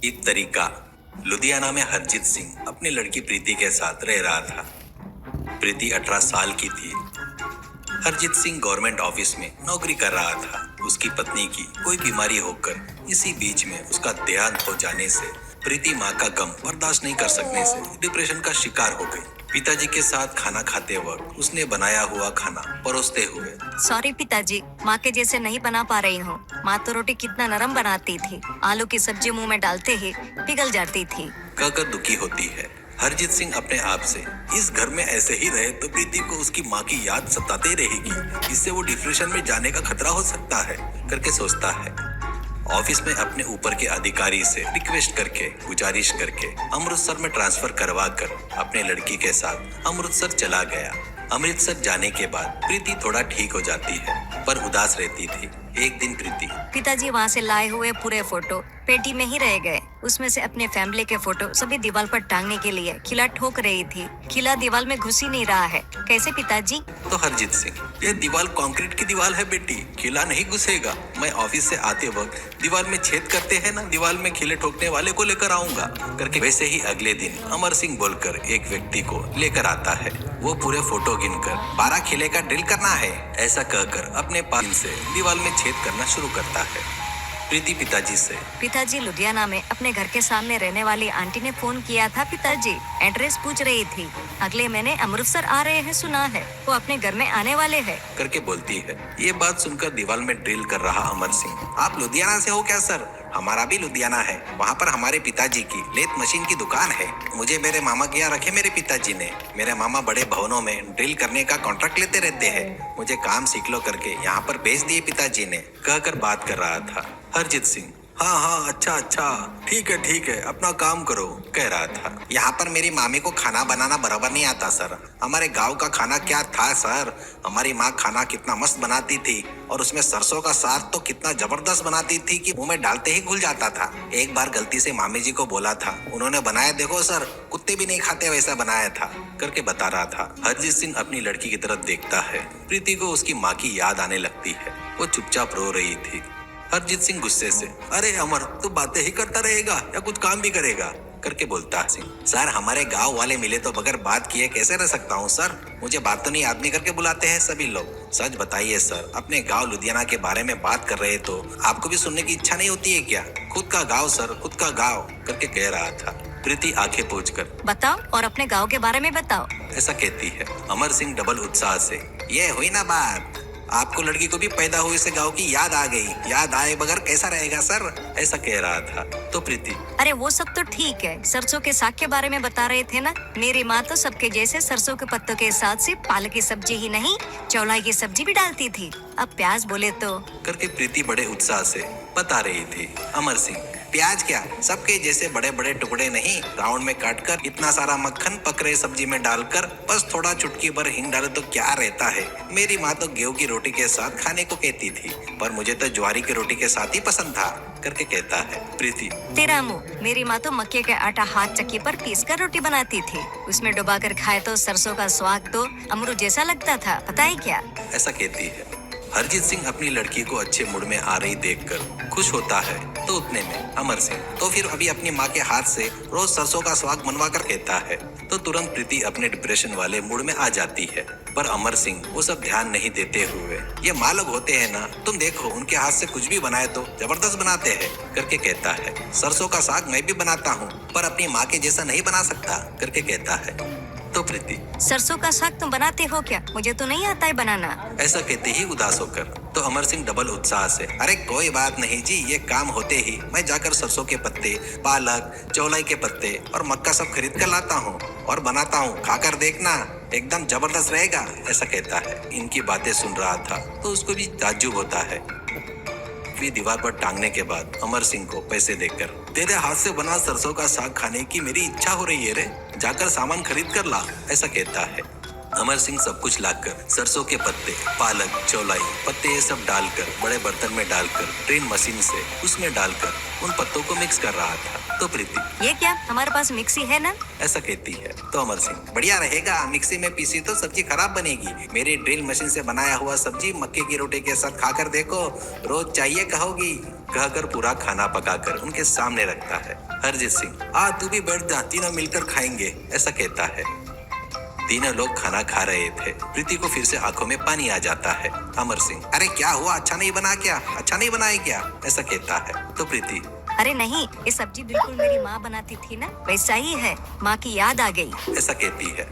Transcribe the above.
एक तरीका। लुधियाना में हरजीत सिंह अपनी लड़की प्रीति के साथ रह रहा था। प्रीति 18 साल की थी। हरजीत सिंह गवर्नमेंट ऑफिस में नौकरी कर रहा था। उसकी पत्नी की कोई बीमारी होकर इसी बीच में उसका देहांत हो जाने से प्रीति माँ का गम बर्दाश्त नहीं कर सकने से डिप्रेशन का शिकार हो गई। पिताजी के साथ खाना खाते वक्त उसने बनाया हुआ खाना परोसते हुए, सॉरी पिताजी, माँ के जैसे नहीं बना पा रही हूँ। माँ तो रोटी कितना नरम बनाती थी, आलू की सब्जी मुंह में डालते ही पिघल जाती थी, कहकर दुखी होती है। हरजीत सिंह अपने आप से इस घर में ऐसे ही रहे तो प्रीति को उसकी माँ की याद सताते रहेगी, इससे वो डिप्रेशन में जाने का खतरा हो सकता है करके सोचता है। ऑफिस में अपने ऊपर के अधिकारी से रिक्वेस्ट करके, गुजारिश करके अमृतसर में ट्रांसफर करवा कर अपने लड़की के साथ अमृतसर चला गया। अमृतसर जाने के बाद प्रीति थोड़ा ठीक हो जाती है पर उदास रहती थी। एक दिन प्रीति पिताजी वहाँ से लाए हुए पूरे फोटो पेटी में ही रह गए। उसमें से अपने फैमिली के फोटो सभी दीवार पर टांगने के लिए खिला ठोक रही थी। खिला दीवार में घुस ही नहीं रहा है। कैसे पिताजी? तो हरजीत सिंह, ये दीवार कंक्रीट की दीवार है बेटी, खिला नहीं घुसेगा। मैं ऑफिस से आते वक्त दीवार में छेद करते हैं ना, दीवार में खिले ठोकने वाले को लेकर आऊंगा करके। वैसे ही अगले दिन अमर सिंह बोलकर एक व्यक्ति को लेकर आता है। वो पूरे फोटो गिनकर 12 खिले का ड्रिल करना है ऐसा कहकर अपने पान से दीवार में छेद करना शुरू करता है। प्रीति पिताजी से, पिताजी, लुधियाना में अपने घर के सामने रहने वाली आंटी ने फोन किया था पिताजी, एड्रेस पूछ रही थी। अगले महीने अमृतसर आ रहे हैं सुना है, वो अपने घर में आने वाले हैं करके बोलती है। ये बात सुनकर दीवार में ड्रिल कर रहा अमर सिंह, आप लुधियाना से हो क्या सर? हमारा भी लुधियाना है, वहाँ पर हमारे पिताजी की लेथ मशीन की दुकान है। मुझे मेरे मामा के यहाँ रखे मेरे पिताजी ने। मेरे मामा बड़े भवनों में ड्रिल करने का कॉन्ट्रैक्ट लेते रहते हैं। मुझे काम सीख लो करके यहाँ पर भेज दिए पिताजी ने, कहकर बात कर रहा था। हरजीत सिंह, हाँ हाँ, अच्छा, ठीक है, अपना काम करो, कह रहा था। यहाँ पर मेरी मामी को खाना बनाना बराबर नहीं आता सर। हमारे गांव का खाना क्या था सर? हमारी माँ खाना कितना मस्त बनाती थी और उसमें सरसों का साग तो कितना जबरदस्त बनाती थी कि मुंह में डालते ही घुल जाता था। एक बार गलती से मामी जी को बोला था, उन्होंने बनाया देखो सर, कुत्ते भी नहीं खाते वैसा बनाया था करके बता रहा था। हरजीत सिंह अपनी लड़की की तरफ देखता है। प्रीति को उसकी माँ की याद आने लगती है। वो चुपचाप रो रही थी। हरजीत सिंह गुस्से से, अरे अमर, तू बातें ही करता रहेगा या कुछ काम भी करेगा करके बोलता है। सर, हमारे गांव वाले मिले तो बगैर बात किए कैसे रह सकता हूँ सर? मुझे बात तो नहीं आदमी करके बुलाते हैं सभी लोग। सच बताइए सर, अपने गांव लुधियाना के बारे में बात कर रहे तो आपको भी सुनने की इच्छा नहीं होती है क्या? खुद का गाँव सर, खुद का गाँव करके कह रहा था। प्रीति आंखें पोंछकर, बताओ और अपने गाँव के बारे में बताओ ऐसा कहती है। अमर सिंह डबल उत्साह से, ये हुई ना बात, आपको लड़की को भी पैदा हुए से गांव की याद आ गई। याद आए बगैर कैसा रहेगा सर? ऐसा कह रहा था। तो प्रीति, अरे वो सब तो ठीक है, सरसों के साग के बारे में बता रहे थे ना। मेरी माँ तो सबके जैसे सरसों के पत्तों के साथ सिर्फ पालक की सब्जी ही नहीं, चौलाई की सब्जी भी डालती थी। अब प्याज बोले तो करके प्रीति बड़े उत्साह से बता रही थी। अमर सिंह, प्याज क्या, सबके जैसे बड़े बड़े टुकड़े नहीं, राउंड में काटकर इतना सारा मक्खन पकड़े सब्जी में डालकर बस थोड़ा चुटकी भर हिंग डाले तो क्या रहता है। मेरी माँ तो गेहूं की रोटी के साथ खाने को कहती थी, पर मुझे तो ज्वारी की रोटी के साथ ही पसंद था करके कहता है। प्रीति, तेरा मुंह, मेरी माँ तो मक्के का आटा हाथ चक्की पर पीस कर रोटी बनाती थी। उसमें डुबा कर खाए तो सरसों का स्वाद तो अमरूद जैसा लगता था, पता है क्या? ऐसा कहती है। हरजीत सिंह अपनी लड़की को अच्छे मूड में आ रही देखकर खुश होता है। तो उतने में अमर सिंह तो फिर अभी अपनी माँ के हाथ से रोज सरसों का स्वाद बनवा कर कहता है। तो तुरंत प्रीति अपने डिप्रेशन वाले मूड में आ जाती है। पर अमर सिंह वो सब ध्यान नहीं देते हुए, ये माँ लोग होते हैं ना, तुम देखो उनके हाथ से कुछ भी बनाए तो जबरदस्त बनाते हैं करके कहता है। सरसों का साग मैं भी बनाता हूँ पर अपनी माँ के जैसा नहीं बना सकता करके कहता है। तो प्रीति, सरसों का साग तुम बनाते हो क्या? मुझे तो नहीं आता है बनाना, ऐसा कहते ही उदास होकर। तो अमर सिंह डबल उत्साह से, अरे कोई बात नहीं जी, ये काम होते ही मैं जाकर सरसों के पत्ते, पालक, चौलाई के पत्ते और मक्का सब खरीद कर लाता हूँ और बनाता हूँ, खाकर देखना, एकदम जबरदस्त रहेगा ऐसा कहता है। इनकी बातें सुन रहा था तो उसको भी ताज्जुब होता है। फिर दीवार पर टांगने के बाद अमर सिंह को पैसे देकर, तेरे हाथ से बना सरसों का साग खाने की मेरी इच्छा हो रही है रे, जाकर सामान खरीद कर ला ऐसा कहता है। अमर सिंह सब कुछ लाकर सरसों के पत्ते, पालक, चौलाई, पत्ते ये सब डालकर बड़े बर्तन में डालकर ट्रेन मशीन से उसमें डालकर उन पत्तों को मिक्स कर रहा था। तो प्रीति, ये क्या, हमारे पास मिक्सी है ना? ऐसा कहती है। तो अमर सिंह, बढ़िया रहेगा, मिक्सी में पीसी तो सब्जी खराब बनेगी। मेरी ड्रिल मशीन से बनाया हुआ सब्जी मक्के की रोटी के साथ खाकर देखो, रोज चाहिए कहोगी कहकर पूरा खाना पकाकर उनके सामने रखता है। हरजीत सिंह, आ तू भी बैठ जा, तीनों मिलकर खाएंगे, ऐसा कहता है। तीनों लोग खाना खा रहे थे। प्रीति को फिर से आंखों में पानी आ जाता है। अमर सिंह, अरे क्या हुआ, अच्छा नहीं बना क्या, अच्छा नहीं बनाए क्या, ऐसा कहता है। तो प्रीति, अरे नहीं, ये सब्जी बिल्कुल मेरी माँ बनाती थी ना, वैसा ही है, माँ की याद आ गई, ऐसा कहती है।